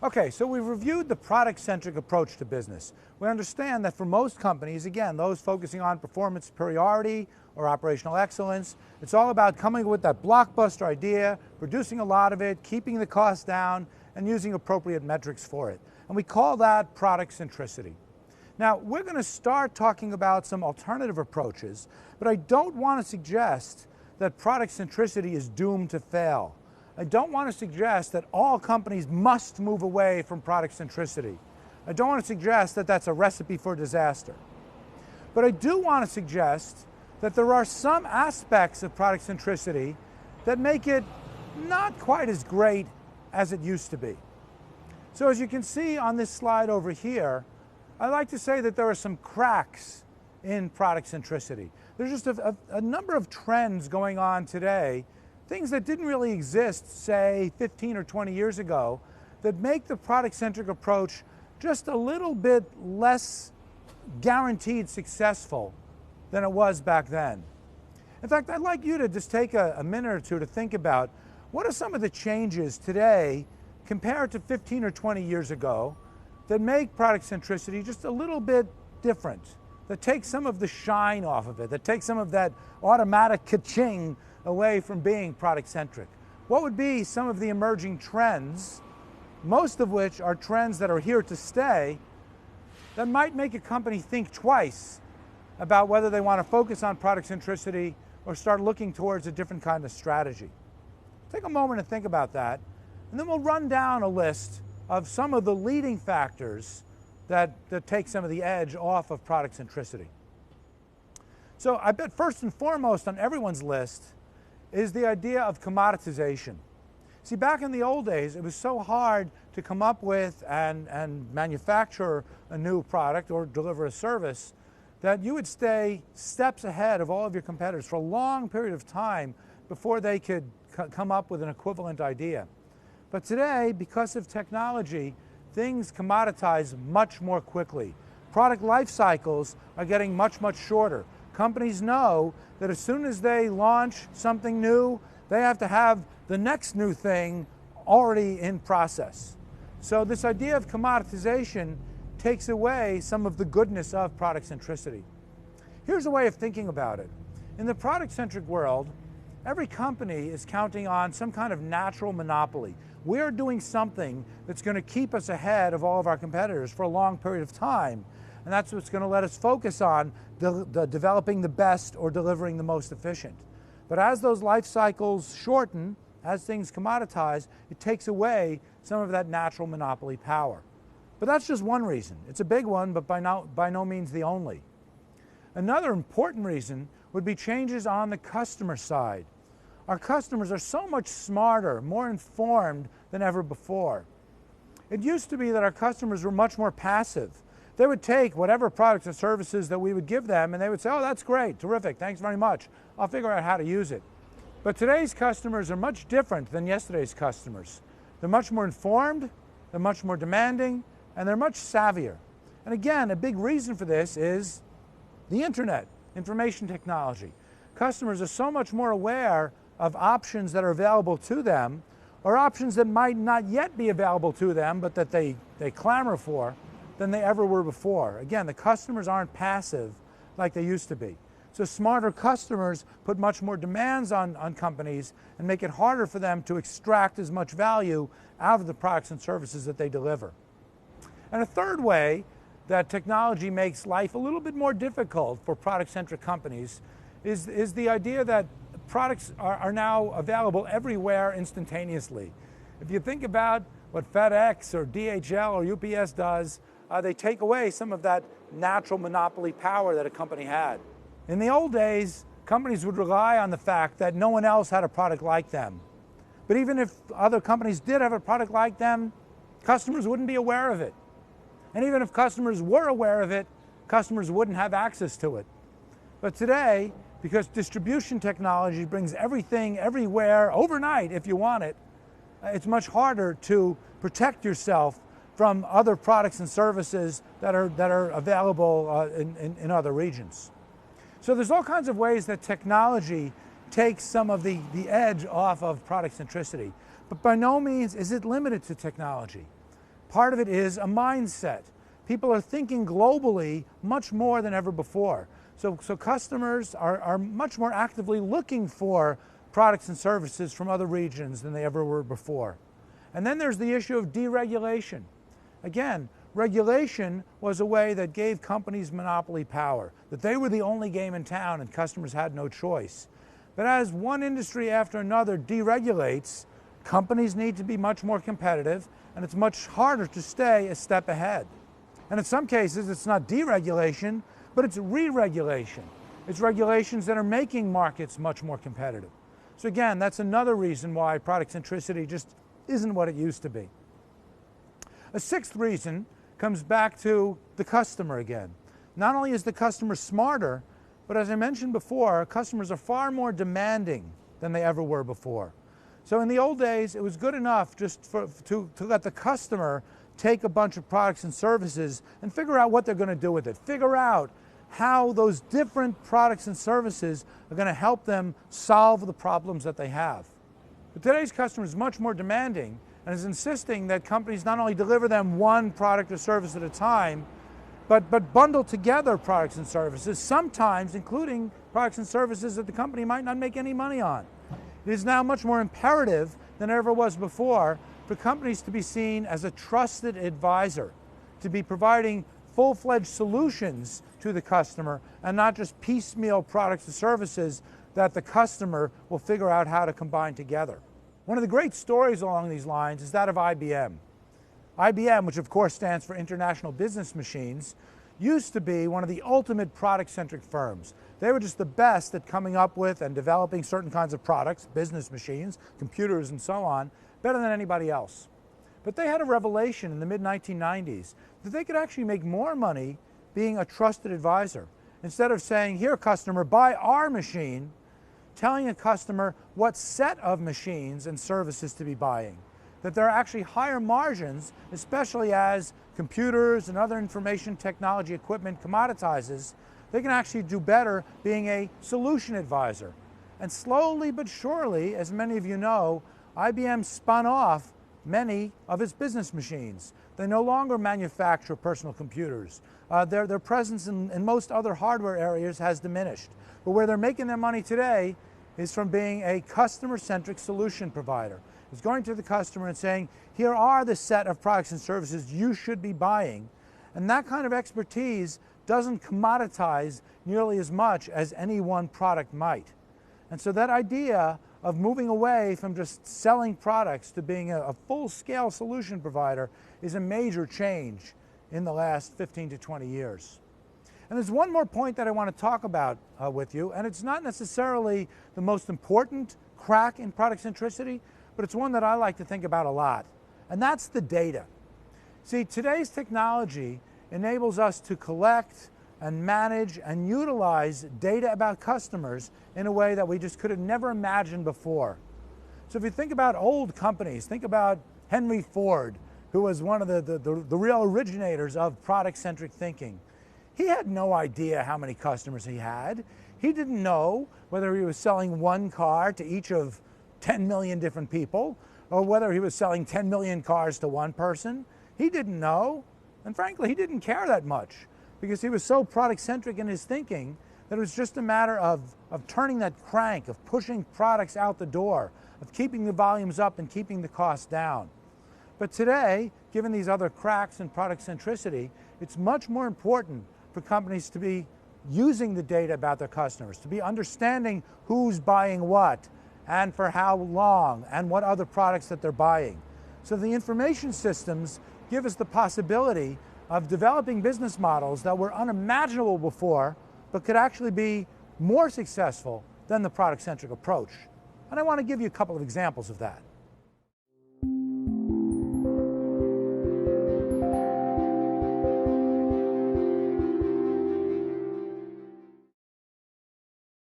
Okay, so we've reviewed the product-centric approach to business. We understand that for most companies, again, those focusing on performance superiority or operational excellence, it's all about coming up with that blockbuster idea, producing a lot of it, keeping the cost down, and using appropriate metrics for it. And we call that product centricity. Now, we're going to start talking about some alternative approaches, but I don't want to suggest that product centricity is doomed to fail. I don't want to suggest that all companies must move away from product centricity. I don't want to suggest that that's a recipe for disaster. But I do want to suggest that there are some aspects of product centricity that make it not quite as great as it used to be. So as you can see on this slide over here, I like to say that there are some cracks in product centricity. There's just a number of trends going on today, things that didn't really exist, say, 15 or 20 years ago, that make the product-centric approach just a little bit less guaranteed successful than it was back then. In fact, I'd like you to just take a minute or two to think about what are some of the changes today compared to 15 or 20 years ago that make product centricity just a little bit different, that take some of the shine off of it, that take some of that automatic ka-ching away from being product-centric. What would be some of the emerging trends, most of which are trends that are here to stay, that might make a company think twice about whether they want to focus on product centricity or start looking towards a different kind of strategy? Take a moment to think about that, and then we'll run down a list of some of the leading factors that take some of the edge off of product centricity. So I bet first and foremost on everyone's list is the idea of commoditization. See, back in the old days, it was so hard to come up with and manufacture a new product or deliver a service that you would stay steps ahead of all of your competitors for a long period of time before they could come up with an equivalent idea. But today, because of technology, things commoditize much more quickly. Product life cycles are getting much, much shorter. Companies know that as soon as they launch something new, they have to have the next new thing already in process. So this idea of commoditization takes away some of the goodness of product centricity. Here's a way of thinking about it. In the product-centric world, every company is counting on some kind of natural monopoly. We're doing something that's going to keep us ahead of all of our competitors for a long period of time, and that's what's going to let us focus on developing the best or delivering the most efficient. But as those life cycles shorten, as things commoditize, it takes away some of that natural monopoly power. But that's just one reason. It's a big one, but by no means the only. Another important reason would be changes on the customer side. Our customers are so much smarter, more informed than ever before. It used to be that our customers were much more passive. They would take whatever products and services that we would give them and they would say, oh, that's great, terrific, thanks very much. I'll figure out how to use it. But today's customers are much different than yesterday's customers. They're much more informed, they're much more demanding, and they're much savvier. And again, a big reason for this is the internet, information technology. Customers are so much more aware of options that are available to them, or options that might not yet be available to them, but that they clamor for, than they ever were before. Again, the customers aren't passive like they used to be. So smarter customers put much more demands on companies and make it harder for them to extract as much value out of the products and services that they deliver. And a third way that technology makes life a little bit more difficult for product-centric companies is the idea that products are now available everywhere instantaneously. If you think about what FedEx or DHL or UPS does, they take away some of that natural monopoly power that a company had. In the old days, companies would rely on the fact that no one else had a product like them. But even if other companies did have a product like them, customers wouldn't be aware of it. And even if customers were aware of it, customers wouldn't have access to it. But today, because distribution technology brings everything everywhere overnight if you want it, it's much harder to protect yourself from other products and services that are available in other regions. So there's all kinds of ways that technology takes some of the edge off of product centricity. But by no means is it limited to technology. Part of it is a mindset. People are thinking globally much more than ever before. So customers are much more actively looking for products and services from other regions than they ever were before. And then there's the issue of deregulation. Again, regulation was a way that gave companies monopoly power, that they were the only game in town and customers had no choice. But as one industry after another deregulates, companies need to be much more competitive, and it's much harder to stay a step ahead. And in some cases, it's not deregulation, but it's re-regulation. It's regulations that are making markets much more competitive. So again, that's another reason why product centricity just isn't what it used to be. A sixth reason comes back to the customer again. Not only is the customer smarter, but as I mentioned before, customers are far more demanding than they ever were before. So in the old days, it was good enough just to let the customer take a bunch of products and services and figure out what they're going to do with it. Figure out how those different products and services are going to help them solve the problems that they have. But today's customer is much more demanding and is insisting that companies not only deliver them one product or service at a time, but bundle together products and services, sometimes including products and services that the company might not make any money on. It is now much more imperative than ever was before for companies to be seen as a trusted advisor, to be providing full-fledged solutions to the customer and not just piecemeal products and services that the customer will figure out how to combine together. One of the great stories along these lines is that of IBM. IBM, which of course stands for International Business Machines, used to be one of the ultimate product-centric firms. They were just the best at coming up with and developing certain kinds of products, business machines, computers, and so on, better than anybody else. But they had a revelation in the mid-1990s that they could actually make more money being a trusted advisor. Instead of saying, here customer, buy our machine, telling a customer what set of machines and services to be buying. That there are actually higher margins, especially as computers and other information technology equipment commoditizes, they can actually do better being a solution advisor. And slowly but surely, as many of you know, IBM spun off many of its business machines. They no longer manufacture personal computers. Their presence in most other hardware areas has diminished. But where they're making their money today is from being a customer-centric solution provider. It's going to the customer and saying, here are the set of products and services you should be buying. And that kind of expertise doesn't commoditize nearly as much as any one product might. And so that idea of moving away from just selling products to being a full-scale solution provider is a major change in the last 15 to 20 years. And there's one more point that I want to talk about with you, and it's not necessarily the most important crack in product centricity, but it's one that I like to think about a lot, and that's the data. See, today's technology enables us to collect and manage and utilize data about customers in a way that we just could have never imagined before. So if you think about old companies, think about Henry Ford, who was one of the real originators of product-centric thinking. He had no idea how many customers he had. He didn't know whether he was selling one car to each of 10 million different people, or whether he was selling 10 million cars to one person. He didn't know, and frankly, he didn't care that much, because he was so product-centric in his thinking that it was just a matter of turning that crank, of pushing products out the door, of keeping the volumes up and keeping the costs down. But today, given these other cracks in product centricity, it's much more important for companies to be using the data about their customers, to be understanding who's buying what, and for how long, and what other products that they're buying. So the information systems give us the possibility of developing business models that were unimaginable before, but could actually be more successful than the product-centric approach. And I want to give you a couple of examples of that.